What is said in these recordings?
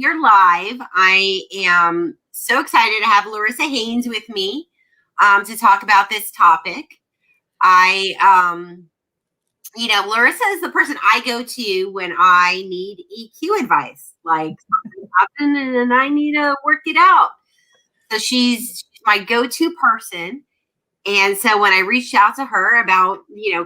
we're live. I am so excited to have Larissa Haynes with me to talk about this topic. Larissa is the person I go to when I need EQ advice, like something happened and I need to work it out. So she's my go-to person. And so when I reached out to her about,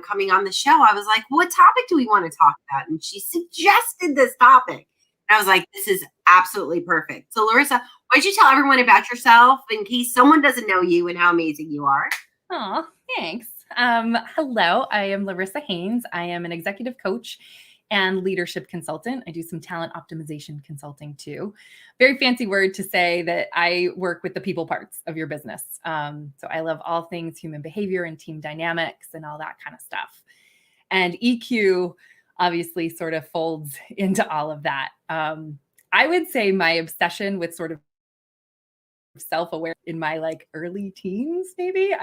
coming on the show, I was like, what topic do we want to talk about? And she suggested this topic. And I was like, this is absolutely perfect. So Larissa, why don't you tell everyone about yourself in case someone doesn't know you and how amazing you are? Oh, thanks. Hello, I am Larissa Haynes. I am an executive coach and leadership consultant. I do some talent optimization consulting too. Very fancy word to say that I work with the people parts of your business. So I love all things human behavior and team dynamics and all that kind of stuff. And EQ obviously sort of folds into all of that. I would say my obsession with sort of self-aware in my early teens, maybe.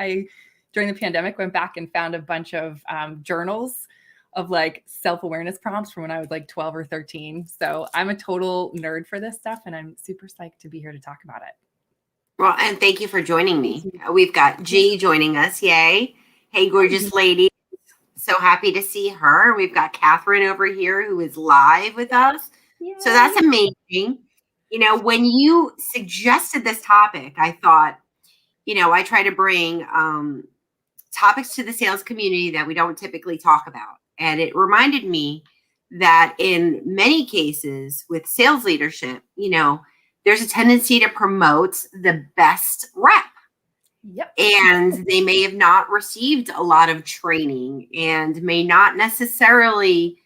During the pandemic, went back and found a bunch of journals of self-awareness prompts from when I was 12 or 13. So I'm a total nerd for this stuff, and I'm super psyched to be here to talk about it. Well, and thank you for joining me. We've got G joining us. Yay. Hey, gorgeous lady. So happy to see her. We've got Catherine over here who is live with us. Yay. So that's amazing. When you suggested this topic, I thought, I try to bring topics to the sales community that we don't typically talk about. And it reminded me that in many cases with sales leadership, there's a tendency to promote the best rep. Yep. And they may have not received a lot of training and may not necessarily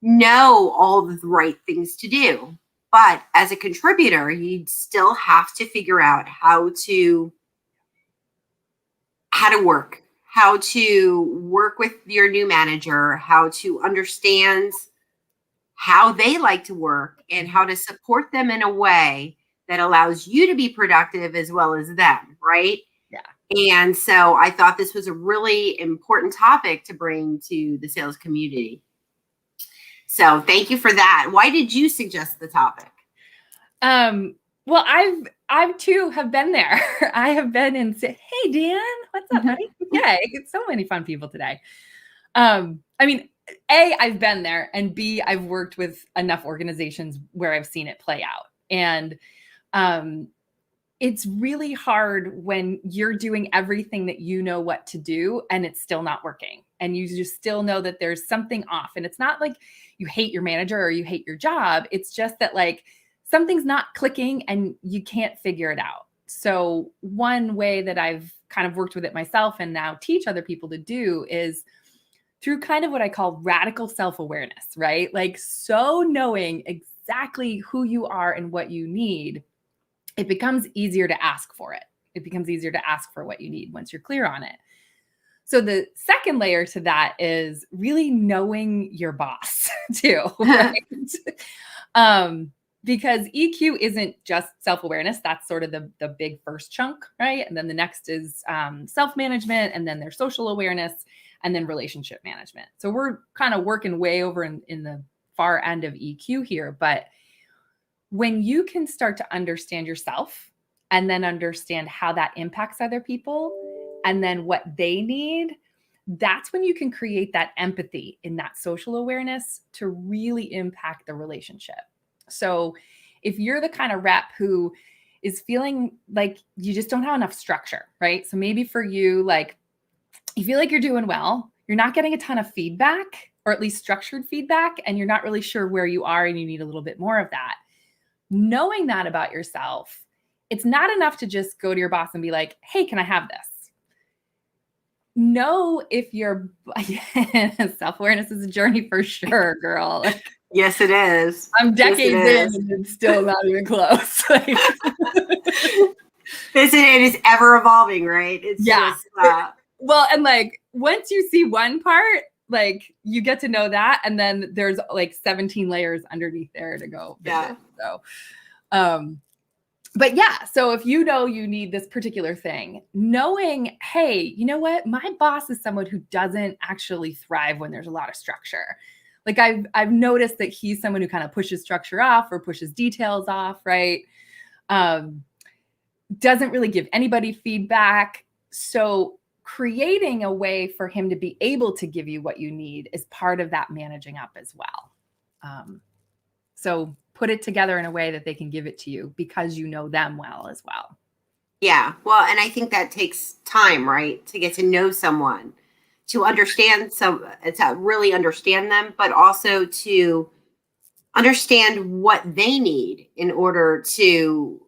know all the right things to do. But as a contributor, you still have to figure out how to work, how to work with your new manager, how to understand how they like to work, and how to support them in a way that allows you to be productive as well as them, right? Yeah. And so I thought this was a really important topic to bring to the sales community. So thank you for that. Why did you suggest the topic? Well, I've too have been there. I have been and said, hey, Dan, what's up, buddy? Yay, it's so many fun people today. I mean, A, I've been there, and B, I've worked with enough organizations where I've seen it play out. And it's really hard when you're doing everything that you know what to do and it's still not working. And you just still know that there's something off. And it's not like you hate your manager or you hate your job. It's just that something's not clicking and you can't figure it out. So one way that I've kind of worked with it myself and now teach other people to do is through kind of what I call radical self-awareness, right? So knowing exactly who you are and what you need, it becomes easier to ask for it. It becomes easier to ask for what you need once you're clear on it. So the second layer to that is really knowing your boss too, right? Because EQ isn't just self-awareness. That's sort of the big first chunk, right? And then the next is self-management, and then there's social awareness, and then relationship management. So we're kind of working way over in the far end of EQ here. But when you can start to understand yourself and then understand how that impacts other people and then what they need, that's when you can create that empathy in that social awareness to really impact the relationship. So if you're the kind of rep who is feeling like you just don't have enough structure, right? So maybe for you, you feel like you're doing well, you're not getting a ton of feedback, or at least structured feedback, and you're not really sure where you are and you need a little bit more of that. Knowing that about yourself, it's not enough to just go to your boss and be like, hey, can I have this? Know if you're self-awareness is a journey for sure, girl. Yes, it is. I'm decades in and it's still not even close. It is ever evolving, right? It's just well, and once you see one part, you get to know that, and then there's 17 layers underneath there to go. Yeah. So, but yeah, so if you know you need this particular thing, knowing, hey, you know what? My boss is someone who doesn't actually thrive when there's a lot of structure. Like I've noticed that he's someone who kind of pushes structure off or pushes details off, right? Doesn't really give anybody feedback. So creating a way for him to be able to give you what you need is part of that managing up as well. So put it together in a way that they can give it to you because you know them well as well. Yeah. Well, and I think that takes time, right? To get to know someone, to understand to really understand them, but also to understand what they need in order to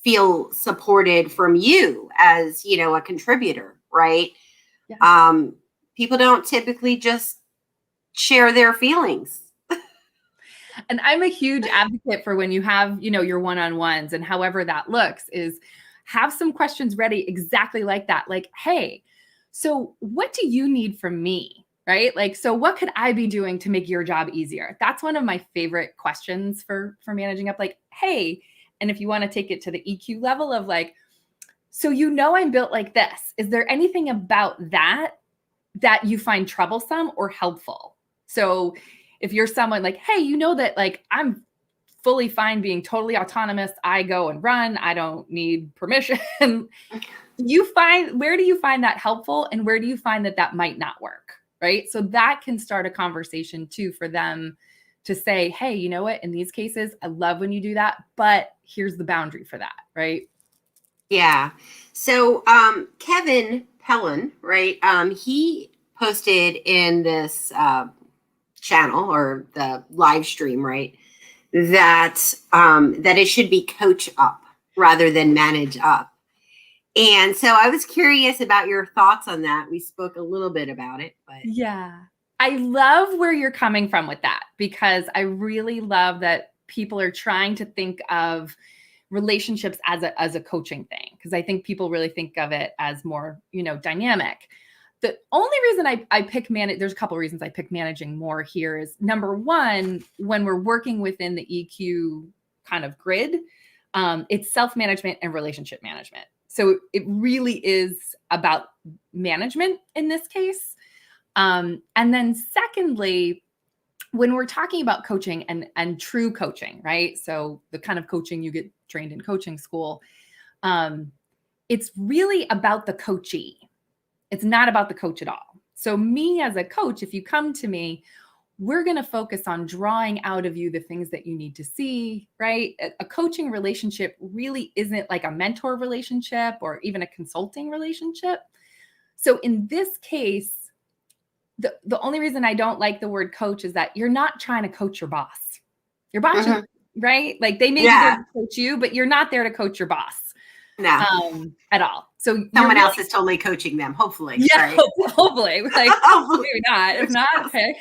feel supported from you as, a contributor, right? Yeah. People don't typically just share their feelings. And I'm a huge advocate for when you have, your one-on-ones and however that looks is have some questions ready exactly like that. Like, hey, so what do you need from me? Right? Like, so what could I be doing to make your job easier? That's one of my favorite questions for managing up. Like, hey, and if you want to take it to the EQ level of like, so I'm built like this. Is there anything about that you find troublesome or helpful? So if you're someone like, hey, that like I'm fully fine being totally autonomous. I go and run. I don't need permission. Where do you find that helpful? And where do you find that might not work? Right. So that can start a conversation too, for them to say, hey, you know what, in these cases, I love when you do that, but here's the boundary for that. Right. Yeah. So, Kevin Pellin, right. He posted in this, channel or the live stream, right, that it should be coach up rather than manage up. And so I was curious about your thoughts on that. We spoke a little bit about it, but yeah, I love where you're coming from with that, because I really love that people are trying to think of relationships as a coaching thing, because I think people really think of it as more, dynamic. The only reason I pick there's a couple of reasons I pick managing more here is, number one, when we're working within the EQ kind of grid, it's self-management and relationship management. So it really is about management in this case. And then secondly, when we're talking about coaching and true coaching, right? So the kind of coaching you get trained in coaching school, it's really about the coachee. It's not about the coach at all. So me as a coach, if you come to me, we're going to focus on drawing out of you the things that you need to see, right? A coaching relationship really isn't like a mentor relationship or even a consulting relationship. So in this case, the only reason I don't like the word coach is that you're not trying to coach your boss. Your boss, is, right? Like they may be there to coach you, but you're not there to coach your boss. No. At all. So someone else is totally coaching them, hopefully. Yeah, right? hopefully. Like maybe not. If not, okay.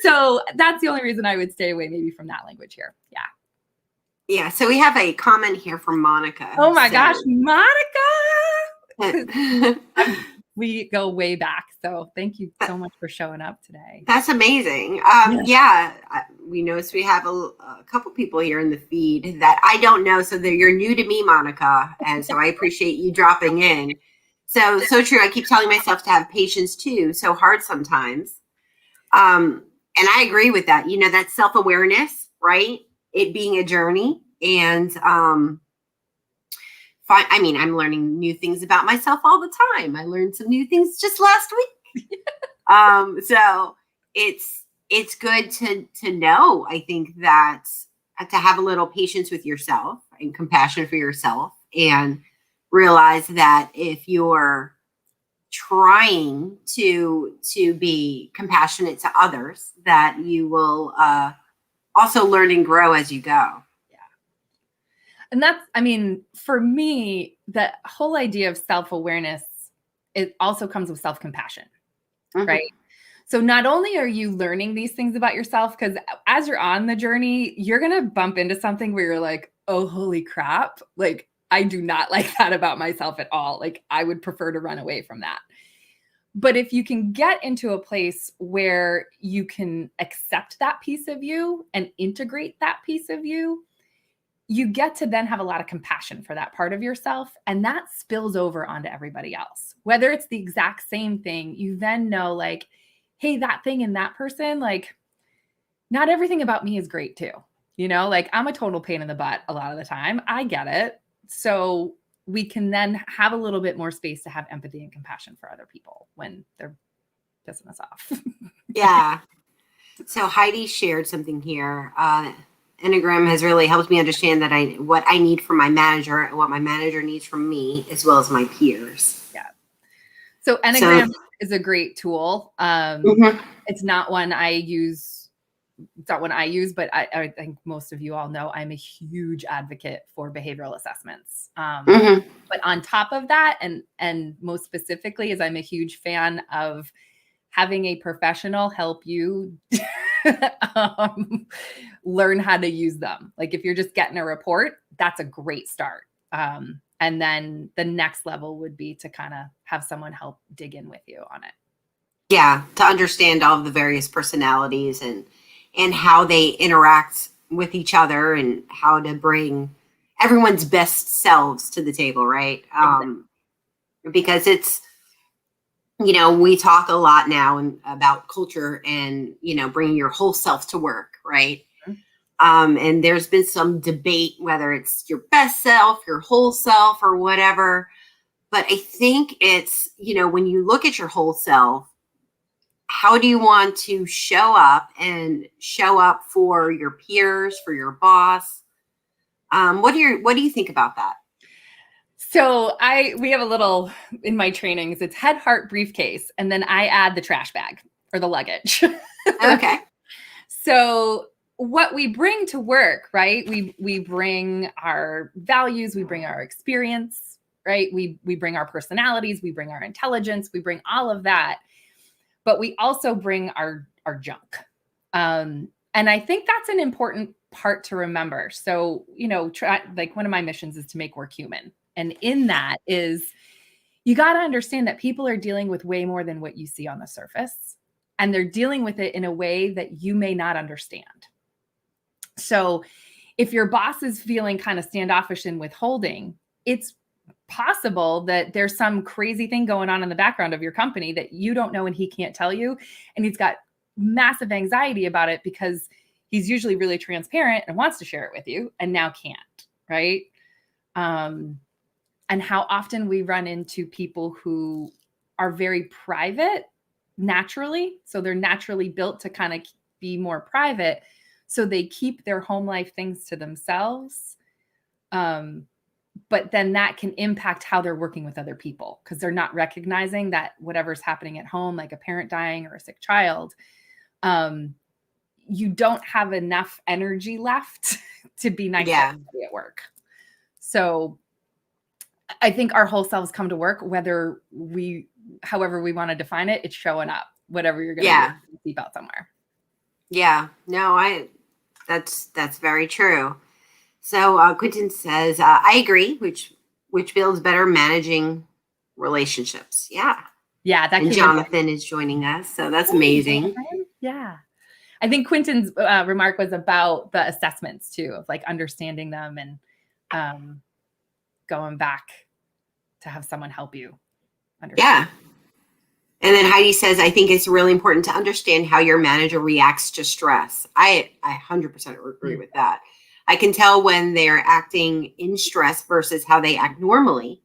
So that's the only reason I would stay away maybe from that language here. Yeah. Yeah. So we have a comment here from Monica. Oh my gosh, Monica. We go way back. So thank you so much for showing up today. That's amazing. We noticed we have a couple people here in the feed that I don't know. So you're new to me, Monica. And so I appreciate you dropping in. So true. I keep telling myself to have patience too. So hard sometimes. And I agree with that. That self-awareness, right? It being a journey. And I'm learning new things about myself all the time. I learned some new things just last week. So it's good to know, I think, that to have a little patience with yourself and compassion for yourself, and realize that if you're trying to be compassionate to others, that you will also learn and grow as you go. And that's, for me, the whole idea of self-awareness, it also comes with self-compassion, right? So not only are you learning these things about yourself, because as you're on the journey, you're going to bump into something where you're like, oh, holy crap. Like, I do not like that about myself at all. Like, I would prefer to run away from that. But if you can get into a place where you can accept that piece of you and integrate that piece of you, you get to then have a lot of compassion for that part of yourself. And that spills over onto everybody else. Whether it's the exact same thing, you then know, like, hey, that thing in that person, like, not everything about me is great too. Like, I'm a total pain in the butt a lot of the time. I get it. So we can then have a little bit more space to have empathy and compassion for other people when they're pissing us off. Yeah. So Heidi shared something here. Enneagram has really helped me understand that what I need from my manager and what my manager needs from me, as well as my peers. Yeah. So Enneagram is a great tool. Mhm. It's not one I use. It's not one I use, but I think most of you all know I'm a huge advocate for behavioral assessments. But on top of that, and most specifically, is I'm a huge fan of having a professional help you learn how to use them. Like, if you're just getting a report, that's a great start. And then the next level would be to kind of have someone help dig in with you on it. Yeah, to understand all of the various personalities and how they interact with each other and how to bring everyone's best selves to the table, right? Because it's, we talk a lot now about culture and, bringing your whole self to work, right? And there's been some debate whether it's your best self, your whole self, or whatever. But I think it's, when you look at your whole self, how do you want to show up for your peers, for your boss? What do you think about that? So we have a little in my trainings, it's head, heart, briefcase, and then I add the trash bag or the luggage. Okay. So what we bring to work, right? We bring our values, we bring our experience, right? We bring our personalities, we bring our intelligence, we bring all of that, but we also bring our junk. And I think that's an important part to remember. So, like, one of my missions is to make work human. And in that is, you got to understand that people are dealing with way more than what you see on the surface. And they're dealing with it in a way that you may not understand. So if your boss is feeling kind of standoffish and withholding, it's possible that there's some crazy thing going on in the background of your company that you don't know and he can't tell you. And he's got massive anxiety about it because he's usually really transparent and wants to share it with you and now can't, right? And how often we run into people who are very private naturally. So they're naturally built to kind of be more private. So they keep their home life things to themselves. But then that can impact how they're working with other people because they're not recognizing that whatever's happening at home, like a parent dying or a sick child, you don't have enough energy left to be nice to everybody at work. So I think our whole selves come to work, however we want to define it, it's showing up, whatever you're going to do, keep out somewhere. Yeah, no, that's very true. So Quentin says, I agree, which builds better managing relationships. Yeah. Yeah. And Jonathan is joining us. So that's amazing. Yeah. I think Quentin's remark was about the assessments too, of like understanding them and going back to have someone help you understand. Yeah. And then Heidi says, I think it's really important to understand how your manager reacts to stress. I 100% agree with that. I can tell when they're acting in stress versus how they act normally.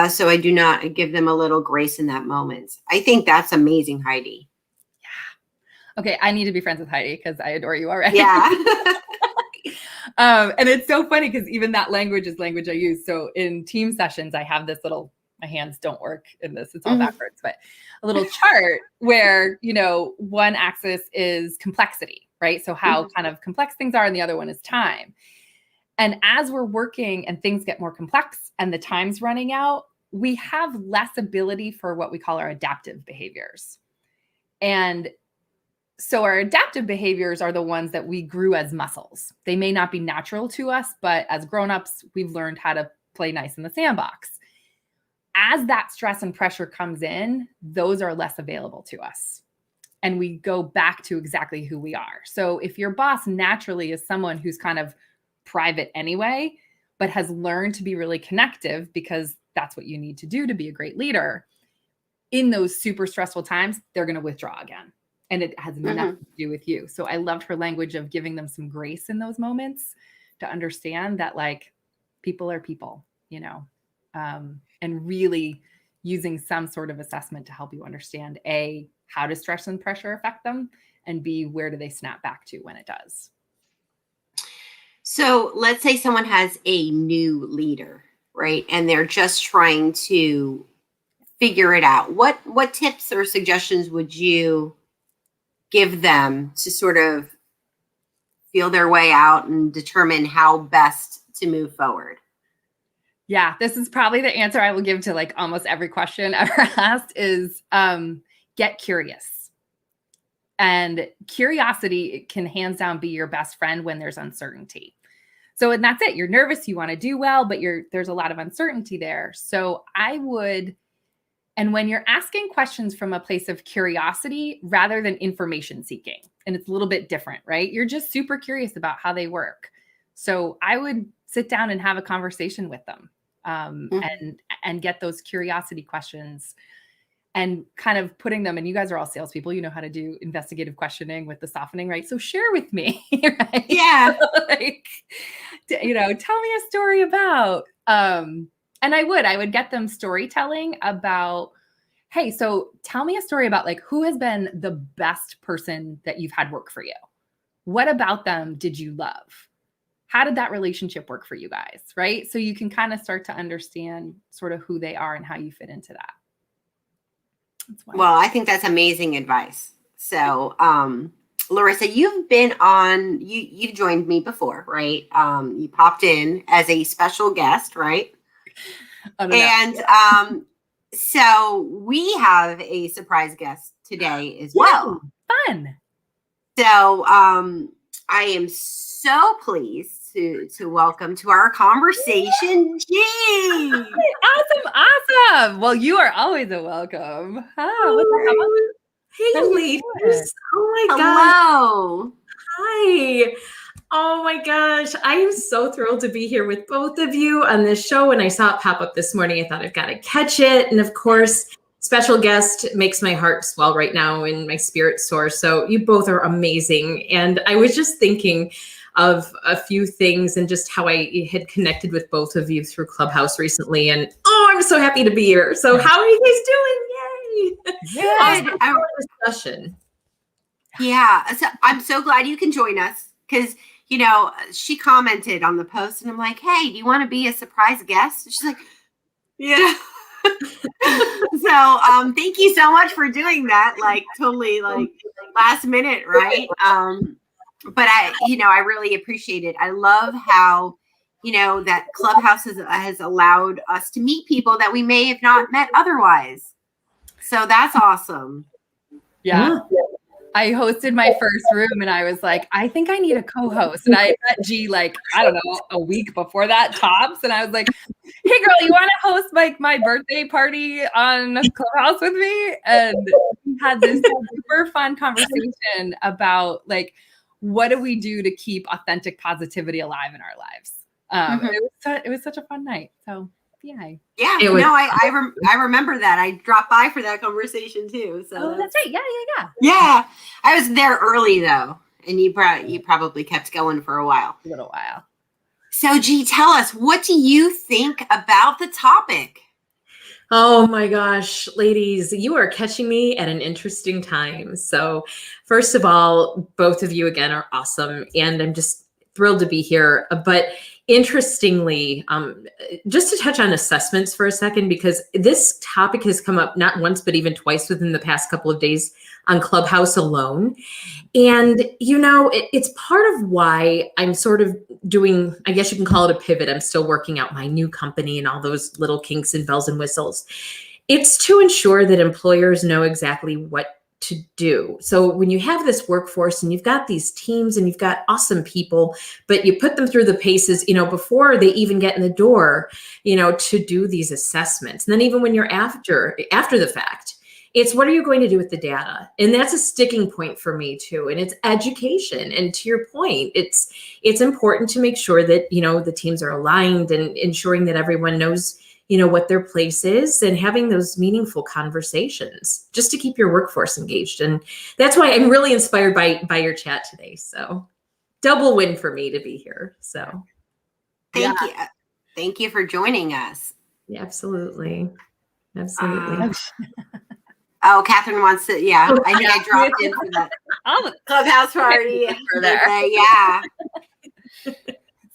So I do not give them a little grace in that moment. I think that's amazing, Heidi. Yeah. Okay. I need to be friends with Heidi because I adore you already. Yeah. And it's so funny because even that language is language I use. So in team sessions, I have this little, my hands don't work in this, it's all backwards, but a little chart where, one axis is complexity, right? So how kind of complex things are, and the other one is time. And as we're working and things get more complex and the time's running out, we have less ability for what we call our adaptive behaviors. And so our adaptive behaviors are the ones that we grew as muscles. They may not be natural to us, but as grownups, we've learned how to play nice in the sandbox. As that stress and pressure comes in, those are less available to us. And we go back to exactly who we are. So if your boss naturally is someone who's kind of private anyway, but has learned to be really connective because that's what you need to do to be a great leader, in those super stressful times, they're going to withdraw again. And it has nothing to do with you. So I loved her language of giving them some grace in those moments to understand that like people are people, you know, and really using some sort of assessment to help you understand A, how does stress and pressure affect them? And B, where do they snap back to when it does? So let's say someone has a new leader, right? And they're just trying to figure it out. What tips or suggestions would you give them to sort of feel their way out and determine how best to move forward? Yeah, this is probably the answer I will give to like almost every question ever asked is get curious. And curiosity can hands down be your best friend when there's uncertainty. So, and that's it. You're nervous, you want to do well, but there's a lot of uncertainty there. So I would, and when you're asking questions from a place of curiosity rather than information seeking, and it's a little bit different, right? You're just super curious about how they work. So I would sit down and have a conversation with them and get those curiosity questions and kind of putting them, and you guys are all salespeople, you know how to do investigative questioning with the softening, right? So share with me, right? Yeah. Like, you know, tell me a story about, and I would get them storytelling about, hey, so tell me a story about like, who has been the best person that you've had work for you? What about them did you love? How did that relationship work for you guys, right? So you can kind of start to understand sort of who they are and how you fit into that. Well, I think that's amazing advice. So, Larissa, you've been on, you've joined me before, right? You popped in as a special guest, right? And so we have a surprise guest today as well. Fun. So I am so pleased to welcome to our conversation, G. Awesome. Well, you are always a welcome. Hey, ladies. Oh my Hello. gosh. Hi. Oh my gosh. I am so thrilled to be here with both of you on this show. When I saw it pop up this morning, I thought I've got to catch it. And of course, special guest makes my heart swell right now and my spirit soar. So you both are amazing. And I was just thinking of a few things and just how I had connected with both of you through Clubhouse recently. And I'm so happy to be here. So how are you guys doing? Yay. Good. Our discussion. Yeah. So I'm so glad you can join us because, you know, she commented on the post and I'm like, hey, do you want to be a surprise guest? And she's like, yeah. So thank you so much for doing that. Like totally like last minute, right? But I really appreciate it. I love how, that Clubhouse has allowed us to meet people that we may have not met otherwise. So that's awesome. Yeah. I hosted my first room and I was like, I think I need a co-host. And I met G like, I don't know, a week before that tops. And I was like, hey girl, you want to host like my birthday party on Clubhouse with me? And we had this super fun conversation about like, what do we do to keep authentic positivity alive in our lives? It was such a fun night. So yeah. Yeah, I remember that. I dropped by for that conversation too. So that's right. Yeah. I was there early though, and you probably kept going for a while. A little while. So G, tell us, what do you think about the topic? Oh my gosh, ladies, you are catching me at an interesting time. So first of all, both of you again are awesome. And I'm just thrilled to be here. But interestingly, just to touch on assessments for a second, because this topic has come up not once, but even twice within the past couple of days on Clubhouse alone. And, it's part of why I'm sort of doing, I guess you can call it a pivot. I'm still working out my new company and all those little kinks and bells and whistles. It's to ensure that employers know exactly what to do. So when you have this workforce and you've got these teams and you've got awesome people, but you put them through the paces, before they even get in the door, to do these assessments. And then even when you're after the fact, it's what are you going to do with the data? And that's a sticking point for me too. And it's education. And to your point, it's important to make sure that, the teams are aligned and ensuring that everyone knows, what their place is and having those meaningful conversations just to keep your workforce engaged. And that's why I'm really inspired by your chat today. So double win for me to be here. So thank you. Thank you for joining us. Yeah, absolutely. Absolutely. Oh, Catherine wants to, I think I dropped in for the clubhouse party. Yeah.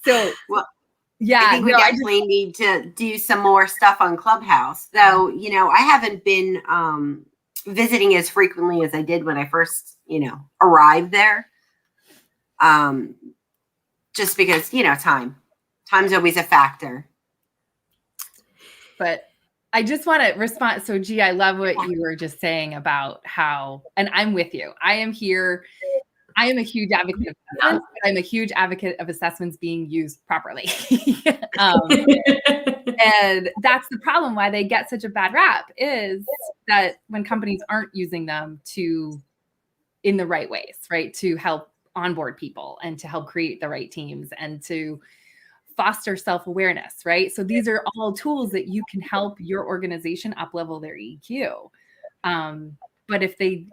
So, well, yeah, I think we definitely need to do some more stuff on Clubhouse. Though, I haven't been visiting as frequently as I did when I first, arrived there. Just because, time's always a factor. But I just want to respond. So, G, I love what you were just saying about how, and I'm with you. I am here. I am a huge advocate of assessments, but I'm a huge advocate of assessments being used properly. And that's the problem why they get such a bad rap, is that when companies aren't using them in the right ways, right? To help onboard people and to help create the right teams and to foster self-awareness, right? So these are all tools that you can help your organization up-level their EQ. But if they,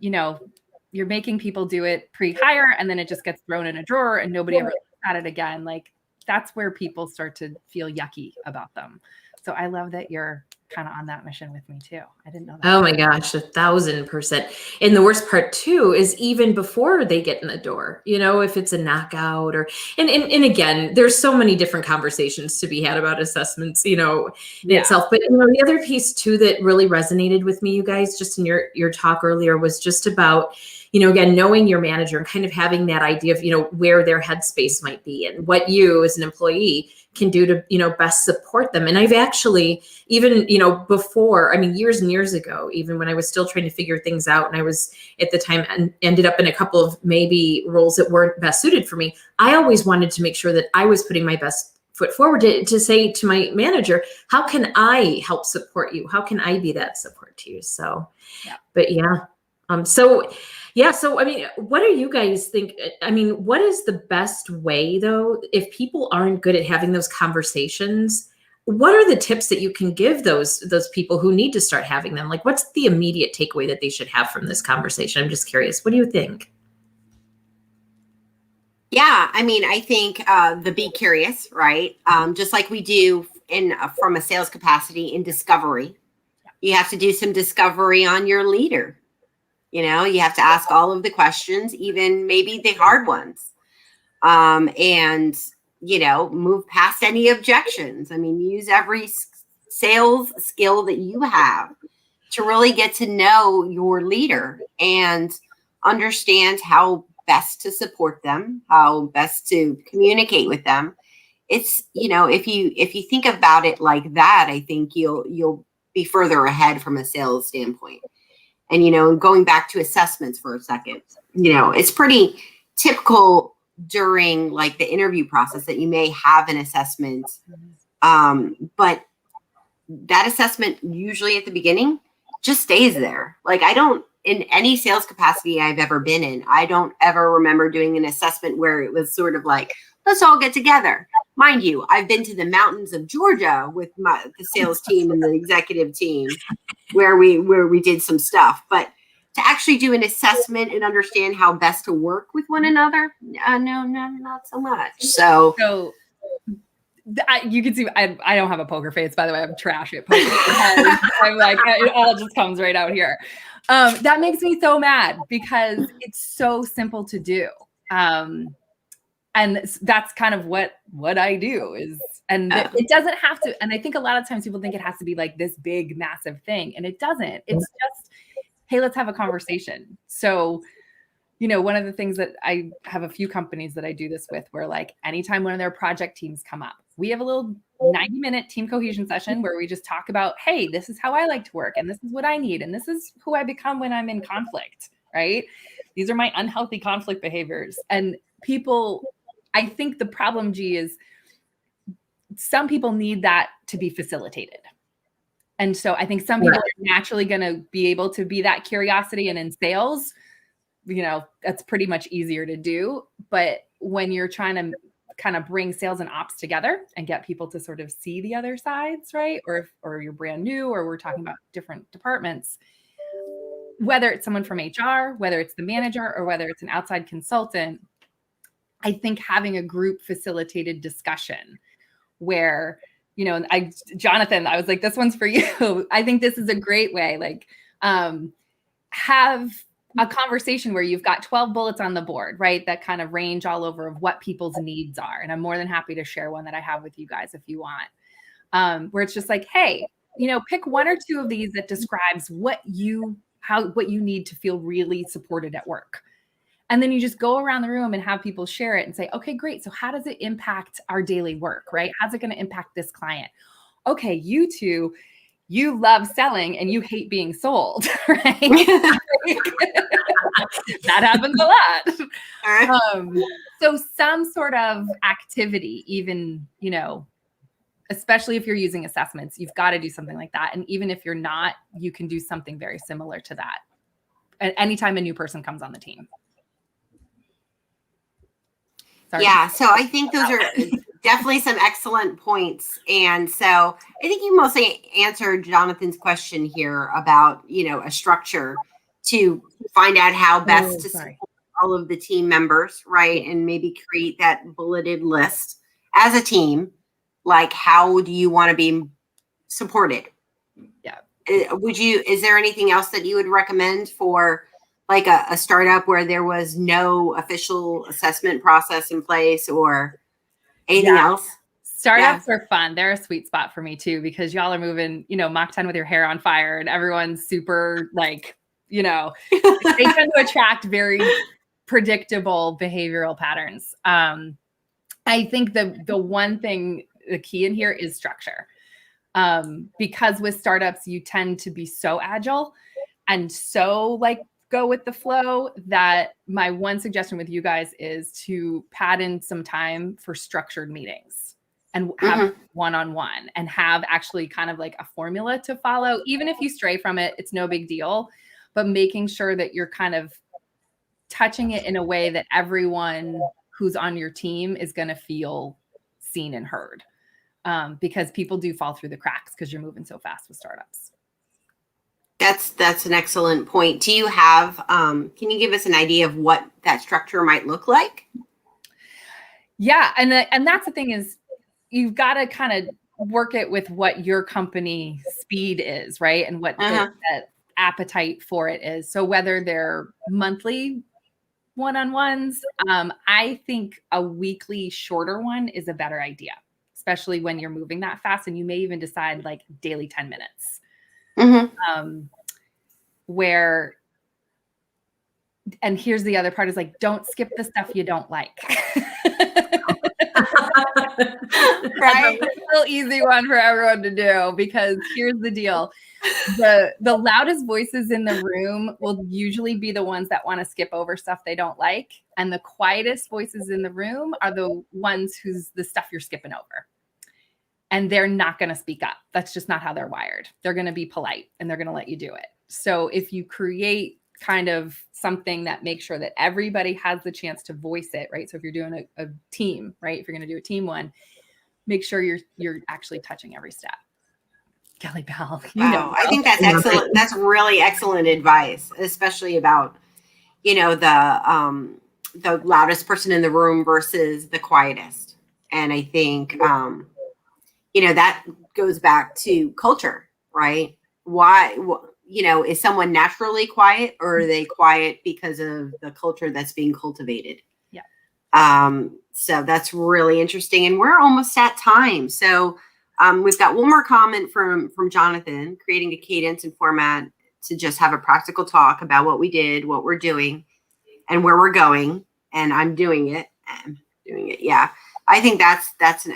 you're making people do it pre-hire and then it just gets thrown in a drawer and nobody ever looks at it again, like that's where people start to feel yucky about them. So I love that you're kind of on that mission with me too. I didn't know that. Oh my gosh, 1,000%. And the worst part too is even before they get in the door, if it's a knockout and again, there's so many different conversations to be had about assessments, in itself. But the other piece too that really resonated with me, you guys, just in your talk earlier, was just about, again, knowing your manager and kind of having that idea of, where their headspace might be and what you as an employee can do to, best support them. And I've actually, even, before, years and years ago, even when I was still trying to figure things out and I was at the time and ended up in a couple of maybe roles that weren't best suited for me, I always wanted to make sure that I was putting my best foot forward to say to my manager, how can I help support you? How can I be that support to you? So, but so what do you guys think? What is the best way though, if people aren't good at having those conversations? What are the tips that you can give those people who need to start having them? Like, what's the immediate takeaway that they should have from this conversation? I'm just curious. What do you think? Yeah, I think the be curious, right? Just like we do from a sales capacity in discovery, you have to do some discovery on your leader. You have to ask all of the questions, even maybe the hard ones, and move past any objections. Use every sales skill that you have to really get to know your leader and understand how best to support them, how best to communicate with them. It's, if you think about it like that, I think you'll be further ahead from a sales standpoint. And, going back to assessments for a second, it's pretty typical during like the interview process that you may have an assessment. But that assessment usually at the beginning just stays there. Like in any sales capacity I've ever been in, I don't ever remember doing an assessment where it was sort of like, let's all get together. Mind you, I've been to the mountains of Georgia with the sales team and the executive team where we did some stuff. But to actually do an assessment and understand how best to work with one another, no, not so much. So you can see I don't have a poker face, by the way. I'm trash at poker. I'm like, it all just comes right out here. That makes me so mad because it's so simple to do. And that's kind of what I do is, and it doesn't have to. And I think a lot of times people think it has to be like this big, massive thing. And it doesn't. It's just, hey, let's have a conversation. So, one of the things that I have a few companies that I do this with, where like anytime one of their project teams come up, we have a little 90-minute team cohesion session where we just talk about, hey, this is how I like to work. And this is what I need. And this is who I become when I'm in conflict, right? These are my unhealthy conflict behaviors. And I think the problem, G, is some people need that to be facilitated. And so I think some people are naturally going to be able to be that curiosity. And in sales, that's pretty much easier to do. But when you're trying to kind of bring sales and ops together and get people to sort of see the other sides, right? Or you're brand new, or we're talking about different departments, whether it's someone from HR, whether it's the manager, or whether it's an outside consultant, I think having a group facilitated discussion where, Jonathan, I was like, this one's for you. I think this is a great way, like, have a conversation where you've got 12 bullets on the board, right? That kind of range all over of what people's needs are. And I'm more than happy to share one that I have with you guys if you want, where it's just like, hey, pick one or two of these that describes what you need to feel really supported at work. And then you just go around the room and have people share it and say, okay, great. So how does it impact our daily work, right? How's it going to impact this client? Okay, you two, you love selling and you hate being sold, right? That happens a lot. So some sort of activity, even, especially if you're using assessments, you've got to do something like that. And even if you're not, you can do something very similar to that anytime a new person comes on the team. Sorry. Yeah, so I think those are definitely some excellent points. And so I think you mostly answered Jonathan's question here about, a structure to find out how best to support all of the team members, right? And maybe create that bulleted list as a team. Like, how do you want to be supported? Yeah. Is there anything else that you would recommend for like a startup where there was no official assessment process in place or anything else? Startups are fun. They're a sweet spot for me too, because y'all are moving, Mach 10 with your hair on fire and everyone's super like, they tend to attract very predictable behavioral patterns. I think the one thing, the key in here is structure. Because with startups, you tend to be so agile and so like go with the flow that my one suggestion with you guys is to pad in some time for structured meetings and have one-on-one and have actually kind of like a formula to follow. Even if you stray from it, it's no big deal, but making sure that you're kind of touching it in a way that everyone who's on your team is going to feel seen and heard. Because people do fall through the cracks because you're moving so fast with startups. That's an excellent point. Do you have, can you give us an idea of what that structure might look like? Yeah. And that's the thing is you've got to kind of work it with what your company speed is, right? And what the appetite for it is. So whether they're monthly one-on-ones, I think a weekly shorter one is a better idea, especially when you're moving that fast. And you may even decide like daily 10 minutes. Where, and here's the other part is like, don't skip the stuff you don't like. Right? It's a real easy one for everyone to do, because here's the deal. The loudest voices in the room will usually be the ones that want to skip over stuff they don't like. And the quietest voices in the room are the ones who's the stuff you're skipping over. And they're not going to speak up. That's just not how they're wired. They're going to be polite and they're going to let you do it. So if you create kind of something that makes sure that everybody has the chance to voice it, right? So if you're doing a team, right? If you're going to do a team one, make sure you're actually touching every step. Kelly Bell. Wow, I think that's excellent. That's really excellent advice, especially about, the loudest person in the room versus the quietest. And I think, that goes back to culture, right? Why, is someone naturally quiet, or are they quiet because of the culture that's being cultivated? Yeah. So that's really interesting. And we're almost at time. So we've got one more comment from Jonathan, creating a cadence and format to just have a practical talk about what we did, what we're doing, and where we're going. And I'm doing it. Yeah. I think that's an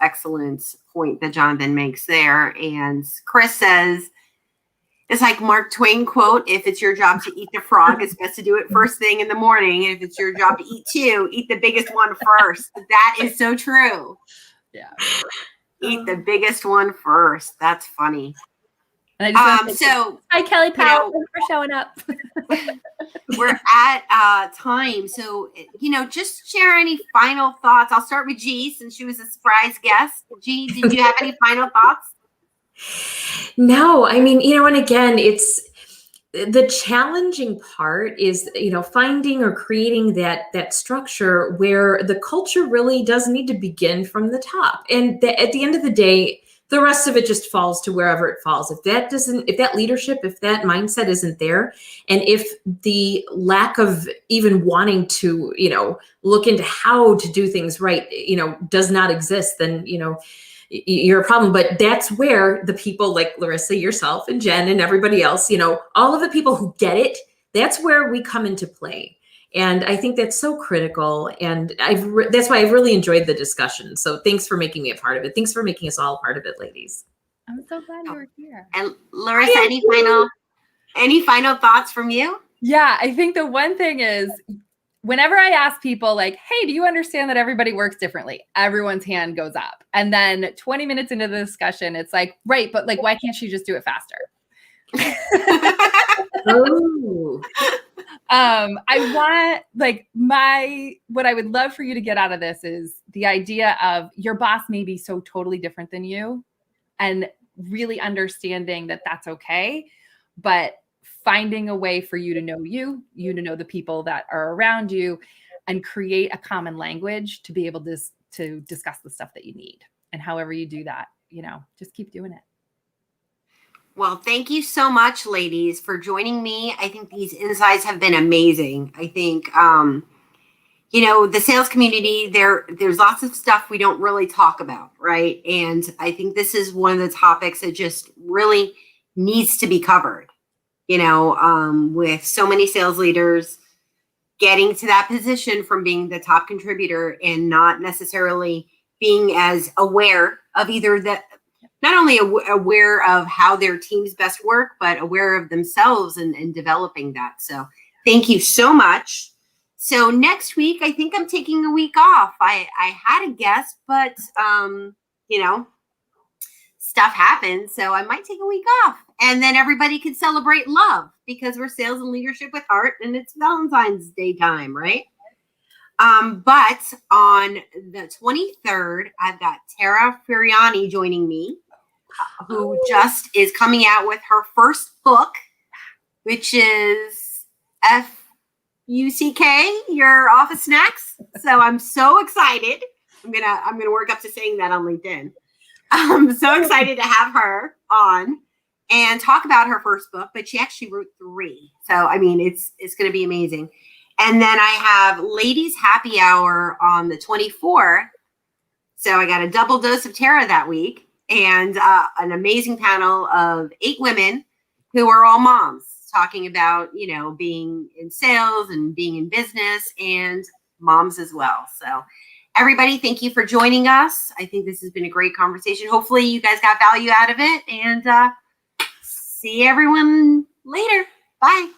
excellent point that Jonathan makes there. And Chris says, it's like Mark Twain quote, if it's your job to eat the frog, it's best to do it first thing in the morning. And if it's your job to eat two, eat the biggest one first. That is so true. Yeah. Eat the biggest one first. That's funny. And I just want to say, So hi, Kelly Powell. know, Thanks for showing up. we're at time. So, just share any final thoughts. I'll start with G since she was a surprise guest. G, did you have any final thoughts? No, I mean, and again, it's the challenging part is, finding or creating that structure where the culture really does need to begin from the top. And at the end of the day, the rest of it just falls to wherever it falls. If that leadership, if that mindset isn't there, and if the lack of even wanting to, look into how to do things right, does not exist, then, you're a problem. But that's where the people like Larissa, yourself, and Jen, and everybody else, all of the people who get it, that's where we come into play. And I think that's so critical. And that's why I've really enjoyed the discussion. So thanks for making me a part of it. Thanks for making us all a part of it, ladies. I'm so glad you were here. And Larissa, any final thoughts from you? Yeah, I think the one thing is, whenever I ask people like, hey, do you understand that everybody works differently? Everyone's hand goes up. And then 20 minutes into the discussion, it's like, right, but like, why can't she just do it faster? Oh. I want what I would love for you to get out of this is the idea of your boss may be so totally different than you, and really understanding that that's okay, but finding a way for you to know you to know the people that are around you, and create a common language to be able to discuss the stuff that you need. And however you do that, just keep doing it. Well, thank you so much, ladies, for joining me. I think these insights have been amazing. I think, the sales community, there's lots of stuff we don't really talk about, right? And I think this is one of the topics that just really needs to be covered, with so many sales leaders getting to that position from being the top contributor and not necessarily being as aware of not only aware of how their teams best work, but aware of themselves and developing that. So thank you so much. So next week, I think I'm taking a week off. I had a guest, but, stuff happens. So I might take a week off, and then everybody can celebrate love because we're sales and leadership with heart, and it's Valentine's Day time, right? But on the 23rd, I've got Tara Furiani joining me, who just is coming out with her first book, which is FUCK, Your Office Snacks. So I'm so excited. I'm gonna work up to saying that on LinkedIn. I'm so excited to have her on and talk about her first book, but she actually wrote 3. So, I mean, it's going to be amazing. And then I have Ladies Happy Hour on the 24th. So I got a double dose of Tara that week, and an amazing panel of 8 women who are all moms talking about, being in sales and being in business, and moms as well. So everybody, thank you for joining us. I think this has been a great conversation. Hopefully you guys got value out of it, and see everyone later. Bye.